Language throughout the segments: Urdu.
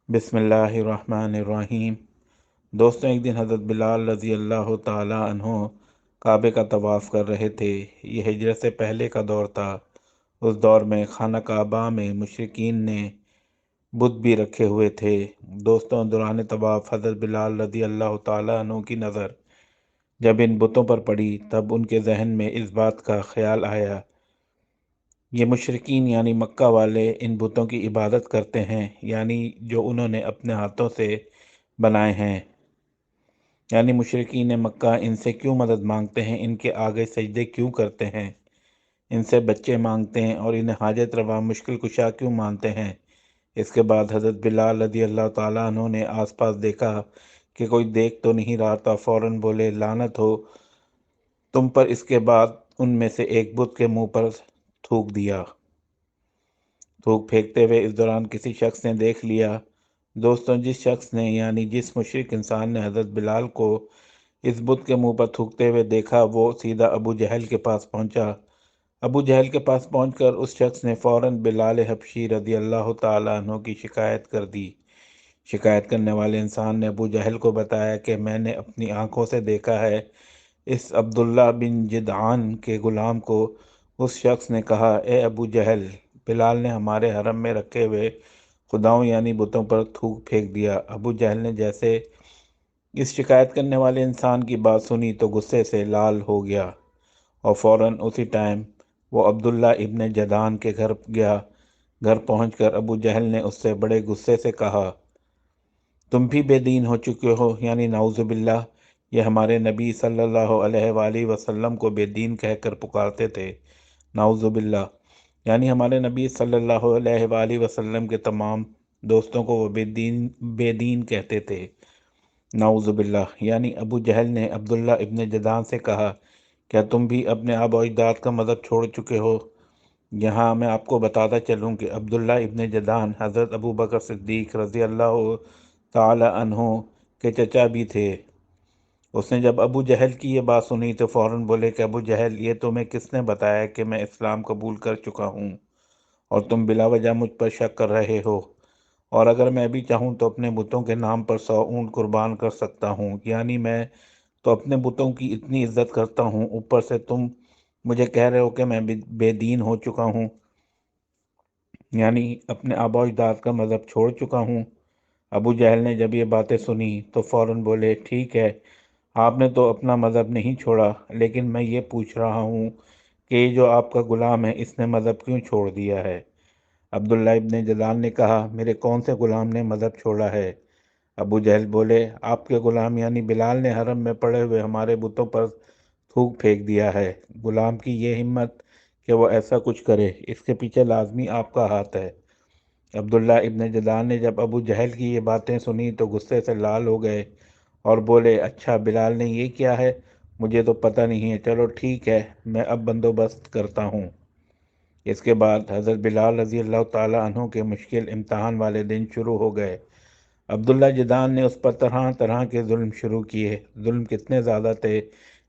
بسم اللہ الرحمن الرحیم۔ دوستوں، ایک دن حضرت بلال رضی اللہ تعالی عنہ کعبے کا طواف کر رہے تھے۔ یہ ہجرت سے پہلے کا دور تھا۔ اس دور میں خانہ کعبہ میں مشرکین نے بت بھی رکھے ہوئے تھے۔ دوستوں، دوران طواف حضرت بلال رضی اللہ تعالی عنہ کی نظر جب ان بتوں پر پڑی تب ان کے ذہن میں اس بات کا خیال آیا، یہ مشرکین یعنی مکہ والے ان بتوں کی عبادت کرتے ہیں، یعنی جو انہوں نے اپنے ہاتھوں سے بنائے ہیں۔ یعنی مشرکین مکہ ان سے کیوں مدد مانگتے ہیں، ان کے آگے سجدے کیوں کرتے ہیں، ان سے بچے مانگتے ہیں اور انہیں حاجت روا مشکل کشا کیوں مانتے ہیں۔ اس کے بعد حضرت بلال رضی اللہ تعالیٰ عنہ نے آس پاس دیکھا کہ کوئی دیکھ تو نہیں رہا تھا۔ فوراً بولے، لعنت ہو تم پر۔ اس کے بعد ان میں سے ایک بت کے منہ پر تھوک دیا۔ تھوک پھینکتے ہوئے اس دوران کسی شخص نے دیکھ لیا۔ دوستوں، جس شخص نے یعنی جس مشرک انسان نے حضرت بلال کو اس بت کے منہ پر تھوکتے ہوئے دیکھا، وہ سیدھا ابو جہل کے پاس پہنچا۔ ابو جہل کے پاس پہنچ کر اس شخص نے فوراً بلال حبشی رضی اللہ تعالیٰ عنہ کی شکایت کر دی۔ شکایت کرنے والے انسان نے ابو جہل کو بتایا کہ میں نے اپنی آنکھوں سے دیکھا ہے، اس عبداللہ بن جدعان کے غلام کو۔ اس شخص نے کہا، اے ابو جہل، بلال نے ہمارے حرم میں رکھے ہوئے خداؤں یعنی بتوں پر تھوک پھینک دیا۔ ابو جہل نے جیسے اس شکایت کرنے والے انسان کی بات سنی تو غصے سے لال ہو گیا اور فوراً اسی ٹائم وہ عبداللہ ابن جدعان کے گھر گیا۔ گھر پہنچ کر ابو جہل نے اس سے بڑے غصے سے کہا، تم بھی بے دین ہو چکے ہو، یعنی نعوذ باللہ۔ یہ ہمارے نبی صلی اللہ علیہ وآلہ وسلم کو بے دین کہہ کر پکارتے تھے، نعوذ باللہ۔ یعنی ہمارے نبی صلی اللہ علیہ وآلہ وسلم کے تمام دوستوں کو وہ بے دین کہتے تھے، نعوذ باللہ۔ یعنی ابو جہل نے عبداللہ ابن جدعان سے کہا، کیا تم بھی اپنے آباء و اجداد کا مذہب چھوڑ چکے ہو؟ یہاں میں آپ کو بتاتا چلوں کہ عبداللہ ابن جدعان حضرت ابو بکر صدیق رضی اللہ تعالی عنہ کے چچا بھی تھے۔ اس نے جب ابو جہل کی یہ بات سنی تو فوراً بولے کہ ابو جہل، یہ تمہیں کس نے بتایا کہ میں اسلام قبول کر چکا ہوں اور تم بلا وجہ مجھ پر شک کر رہے ہو؟ اور اگر میں بھی چاہوں تو اپنے بتوں کے نام پر 100 اونٹ قربان کر سکتا ہوں۔ یعنی میں تو اپنے بتوں کی اتنی عزت کرتا ہوں، اوپر سے تم مجھے کہہ رہے ہو کہ میں بے دین ہو چکا ہوں، یعنی اپنے آباء و اجداد کا مذہب چھوڑ چکا ہوں۔ ابو جہل نے جب یہ باتیں سنی تو فوراً بولے، ٹھیک ہے، آپ نے تو اپنا مذہب نہیں چھوڑا، لیکن میں یہ پوچھ رہا ہوں کہ یہ جو آپ کا غلام ہے، اس نے مذہب کیوں چھوڑ دیا ہے؟ عبداللہ ابن جدعان نے کہا، میرے کون سے غلام نے مذہب چھوڑا ہے؟ ابو جہل بولے، آپ کے غلام یعنی بلال نے حرم میں پڑے ہوئے ہمارے بتوں پر تھوک پھینک دیا ہے۔ غلام کی یہ ہمت کہ وہ ایسا کچھ کرے، اس کے پیچھے لازمی آپ کا ہاتھ ہے۔ عبداللہ ابن جدعان نے جب ابو جہل کی یہ باتیں سنی تو غصے سے لال ہو گئے اور بولے، اچھا بلال نے یہ کیا ہے، مجھے تو پتہ نہیں ہے، چلو ٹھیک ہے، میں اب بندوبست کرتا ہوں۔ اس کے بعد حضرت بلال رضی اللہ تعالیٰ عنہ کے مشکل امتحان والے دن شروع ہو گئے۔ عبداللہ جدعان نے اس پر طرح طرح کے ظلم شروع کیے۔ ظلم کتنے زیادہ تھے،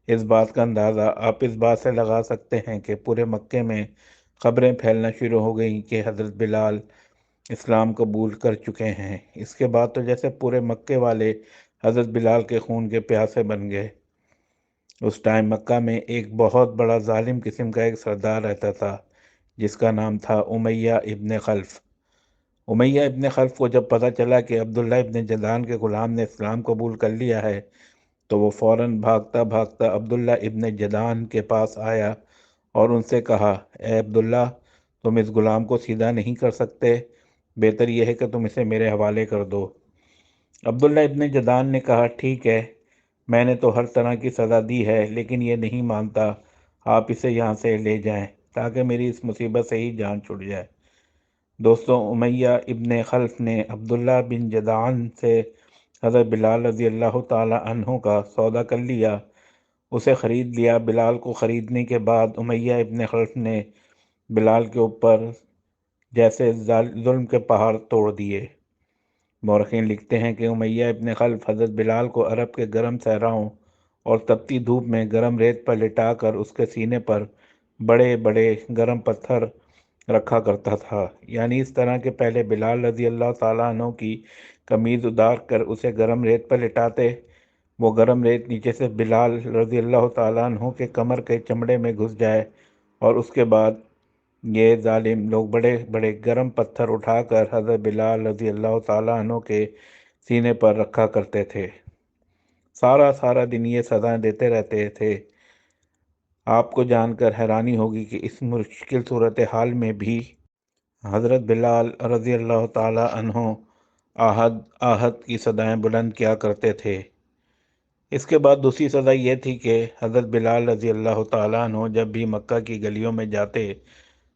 اس بات کا اندازہ آپ اس بات سے لگا سکتے ہیں کہ پورے مکے میں خبریں پھیلنا شروع ہو گئیں کہ حضرت بلال اسلام قبول کر چکے ہیں۔ اس کے بعد تو جیسے پورے مکے والے حضرت بلال کے خون کے پیاسے بن گئے۔ اس ٹائم مکہ میں ایک بہت بڑا ظالم قسم کا ایک سردار رہتا تھا جس کا نام تھا امیہ ابن خلف۔ امیہ ابن خلف کو جب پتہ چلا کہ عبداللہ ابن جدعان کے غلام نے اسلام قبول کر لیا ہے تو وہ فوراً بھاگتا بھاگتا عبداللہ ابن جدعان کے پاس آیا اور ان سے کہا، اے عبداللہ، تم اس غلام کو سیدھا نہیں کر سکتے، بہتر یہ ہے کہ تم اسے میرے حوالے کر دو۔ عبداللہ ابن جدعان نے کہا، ٹھیک ہے، میں نے تو ہر طرح کی سزا دی ہے، لیکن یہ نہیں مانتا، آپ اسے یہاں سے لے جائیں تاکہ میری اس مصیبت سے ہی جان چھوٹ جائے۔ دوستوں، امیہ ابن خلف نے عبداللہ بن جدعان سے حضرت بلال رضی اللہ تعالی عنہ کا سودا کر لیا، اسے خرید لیا۔ بلال کو خریدنے کے بعد امیہ ابن خلف نے بلال کے اوپر جیسے ظلم کے پہاڑ توڑ دیے۔ مورخین لکھتے ہیں کہ امیہ ابن خلف حضرت بلال کو عرب کے گرم صحراؤں اور تپتی دھوپ میں گرم ریت پر لٹا کر اس کے سینے پر بڑے بڑے گرم پتھر رکھا کرتا تھا، یعنی اس طرح کہ پہلے بلال رضی اللہ تعالیٰ عنہ کی قمیض اتار کر اسے گرم ریت پر لٹاتے، وہ گرم ریت نیچے سے بلال رضی اللہ تعالیٰ عنہ کے کمر کے چمڑے میں گھس جائے، اور اس کے بعد یہ ظالم لوگ بڑے بڑے گرم پتھر اٹھا کر حضرت بلال رضی اللہ تعالیٰ عنہ کے سینے پر رکھا کرتے تھے۔ سارا سارا دن یہ سزائیں دیتے رہتے تھے۔ آپ کو جان کر حیرانی ہوگی کہ اس مشکل صورتحال میں بھی حضرت بلال رضی اللہ تعالی عنہ آہد آہد کی صدائیں بلند کیا کرتے تھے۔ اس کے بعد دوسری سزا یہ تھی کہ حضرت بلال رضی اللہ تعالیٰ عنہ جب بھی مکہ کی گلیوں میں جاتے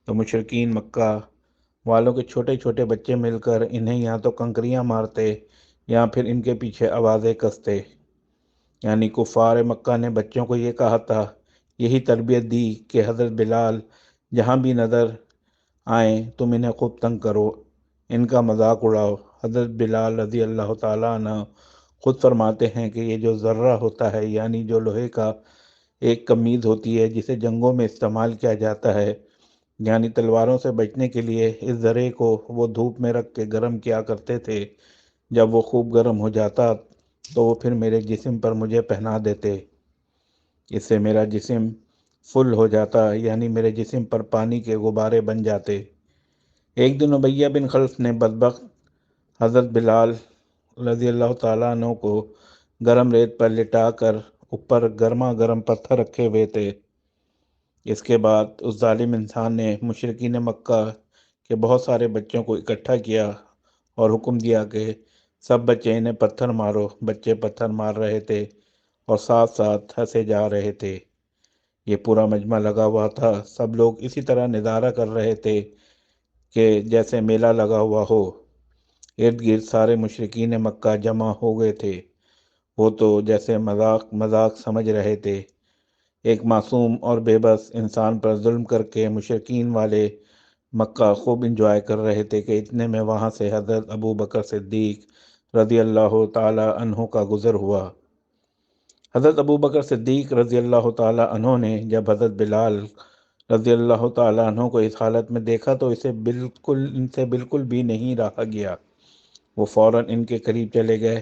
تو مشرکین مکہ والوں کے چھوٹے چھوٹے بچے مل کر انہیں یا تو کنکریاں مارتے یا پھر ان کے پیچھے آوازیں کستے، یعنی کفار مکہ نے بچوں کو یہ کہا تھا، یہی تربیت دی کہ حضرت بلال جہاں بھی نظر آئیں تم انہیں خوب تنگ کرو، ان کا مذاق اڑاؤ۔ حضرت بلال رضی اللہ تعالیٰ عنہ خود فرماتے ہیں کہ یہ جو ذرہ ہوتا ہے، یعنی جو لوہے کا ایک قمیض ہوتی ہے جسے جنگوں میں استعمال کیا جاتا ہے، یعنی تلواروں سے بچنے کے لیے اس ذرے کو وہ دھوپ میں رکھ کے گرم کیا کرتے تھے۔ جب وہ خوب گرم ہو جاتا تو وہ پھر میرے جسم پر مجھے پہنا دیتے، اس سے میرا جسم فل ہو جاتا، یعنی میرے جسم پر پانی کے غبارے بن جاتے۔ ایک دن امیہ بن خلف نے بدبخت حضرت بلال رضی اللہ تعالیٰ عنہ کو گرم ریت پر لٹا کر اوپر گرما گرم پتھر رکھے ہوئے تھے۔ اس کے بعد اس ظالم انسان نے مشرکین مکہ کے بہت سارے بچوں کو اکٹھا کیا اور حکم دیا کہ سب بچے انہیں پتھر مارو۔ بچے پتھر مار رہے تھے اور ساتھ ساتھ ہنسے جا رہے تھے۔ یہ پورا مجمع لگا ہوا تھا، سب لوگ اسی طرح نظارہ کر رہے تھے کہ جیسے میلہ لگا ہوا ہو۔ ارد گرد سارے مشرکین مکہ جمع ہو گئے تھے، وہ تو جیسے مذاق مذاق سمجھ رہے تھے۔ ایک معصوم اور بے بس انسان پر ظلم کر کے مشرکین والے مکہ خوب انجوائے کر رہے تھے کہ اتنے میں وہاں سے حضرت ابو بکر صدیق رضی اللہ تعالی عنہ کا گزر ہوا۔ حضرت ابو بکر صدیق رضی اللہ تعالی عنہ نے جب حضرت بلال رضی اللہ تعالی عنہ کو اس حالت میں دیکھا تو ان سے بالکل بھی نہیں رہا گیا، وہ فوراً ان کے قریب چلے گئے۔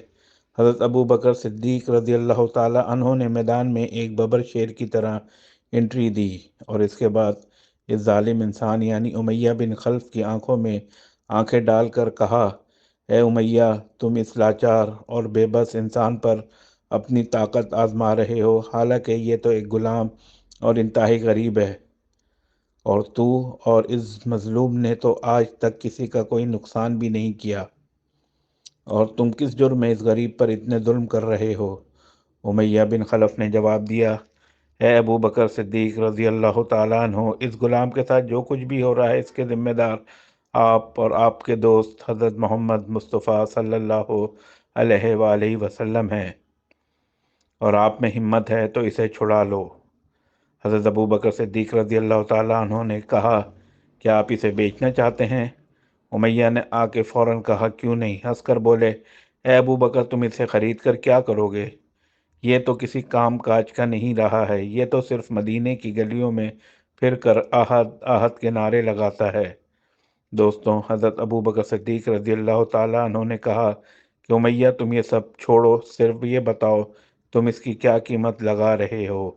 حضرت ابو بکر صدیق رضی اللہ تعالی عنہ نے میدان میں ایک ببر شیر کی طرح انٹری دی، اور اس کے بعد اس ظالم انسان یعنی امیہ بن خلف کی آنکھوں میں آنکھیں ڈال کر کہا، اے امیہ، تم اس لاچار اور بے بس انسان پر اپنی طاقت آزما رہے ہو، حالانکہ یہ تو ایک غلام اور انتہائی غریب ہے، اور تو اور اس مظلوم نے تو آج تک کسی کا کوئی نقصان بھی نہیں کیا، اور تم کس جرم میں اس غریب پر اتنے ظلم کر رہے ہو؟ امیہ بن خلف نے جواب دیا، اے ابو بکر صدیق رضی اللہ تعالیٰ عنہ، اس غلام کے ساتھ جو کچھ بھی ہو رہا ہے اس کے ذمہ دار آپ اور آپ کے دوست حضرت محمد مصطفیٰ صلی اللہ علیہ وآلہ وسلم ہیں، اور آپ میں ہمت ہے تو اسے چھڑا لو۔ حضرت ابو بکر صدیق رضی اللہ تعالیٰ عنہ نے کہا، کیا آپ اسے بیچنا چاہتے ہیں؟ امیہ نے آ کے فوراً کہا، کیوں نہیں؟ ہنس کر بولے، اے ابو بکر، تم اسے خرید کر کیا کرو گے؟ یہ تو کسی کام کاج کا نہیں رہا ہے، یہ تو صرف مدینے کی گلیوں میں پھر کر آہد آہد کے نعرے لگاتا ہے۔ دوستوں، حضرت ابو بکر صدیق رضی اللہ تعالیٰ عنہ نے کہا کہ امیہ، تم یہ سب چھوڑو، صرف یہ بتاؤ تم اس کی کیا قیمت لگا رہے ہو؟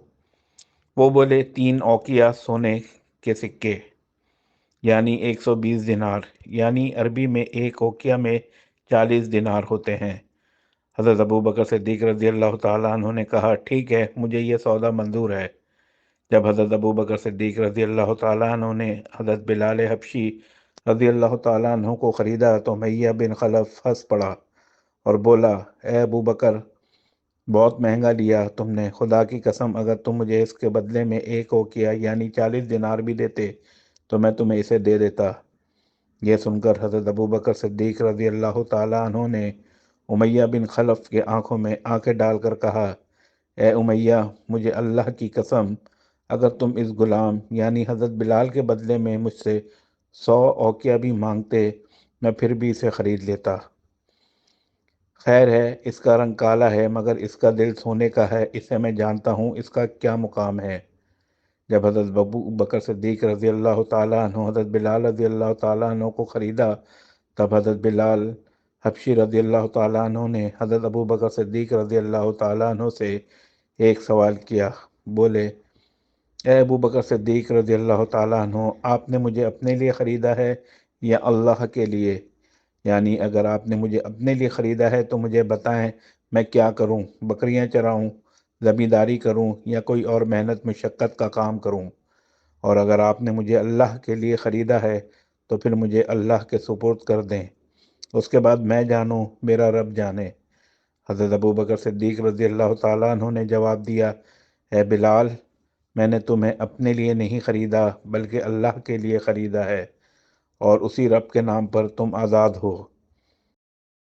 وہ بولے، 3 اوقیہ سونے کے سکے، یعنی 120 دینار، یعنی عربی میں ایک اوقیہ میں 40 دینار ہوتے ہیں۔ حضرت ابو بکر صدیق رضی اللہ تعالیٰ عنہ نے کہا، ٹھیک ہے، مجھے یہ سودا منظور ہے۔ جب حضرت ابو بکر صدیق رضی اللہ تعالیٰ عنہ نے حضرت بلال حبشی رضی اللہ تعالیٰ عنہ کو خریدا تو امیہ بن خلف ہنس پڑا اور بولا، اے ابو بکر، بہت مہنگا لیا تم نے، خدا کی قسم اگر تم مجھے اس کے بدلے میں ایک اوقیہ یعنی 40 دینار بھی دیتے تو میں تمہیں اسے دے دیتا۔ یہ سن کر حضرت ابو بکر صدیق رضی اللہ تعالیٰ عنہ نے امیہ بن خلف کے آنکھوں میں آنکھیں ڈال کر کہا، اے امیہ، مجھے اللہ کی قسم اگر تم اس غلام یعنی حضرت بلال کے بدلے میں مجھ سے 100 اوقیہ بھی مانگتے میں پھر بھی اسے خرید لیتا۔ خیر ہے، اس کا رنگ کالا ہے مگر اس کا دل سونے کا ہے، اسے میں جانتا ہوں اس کا کیا مقام ہے۔ جب حضرت ابو بکر صدیق رضی اللہ تعالیٰ عنہ حضرت بلال رضی اللہ تعالیٰ عنہ کو خریدا، تب حضرت بلال حبشی رضی اللہ تعالیٰ عنہ نے حضرت ابو بکر صدیق رضی اللہ تعالیٰ عنہ سے ایک سوال کیا۔ بولے، اے ابو بکر صدیق رضی اللہ تعالیٰ عنہ، آپ نے مجھے اپنے لیے خریدا ہے یا اللہ کے لیے؟ یعنی اگر آپ نے مجھے اپنے لیے خریدا ہے تو مجھے بتائیں میں کیا کروں، بکریاں چراؤں، زمینداری کروں یا کوئی اور محنت مشقت کا کام کروں؟ اور اگر آپ نے مجھے اللہ کے لیے خریدا ہے تو پھر مجھے اللہ کے سپرد کر دیں، اس کے بعد میں جانوں میرا رب جانے۔ حضرت ابو بکر صدیق رضی اللہ تعالیٰ عنہ نے جواب دیا، اے بلال، میں نے تمہیں اپنے لیے نہیں خریدا بلکہ اللہ کے لیے خریدا ہے، اور اسی رب کے نام پر تم آزاد ہو۔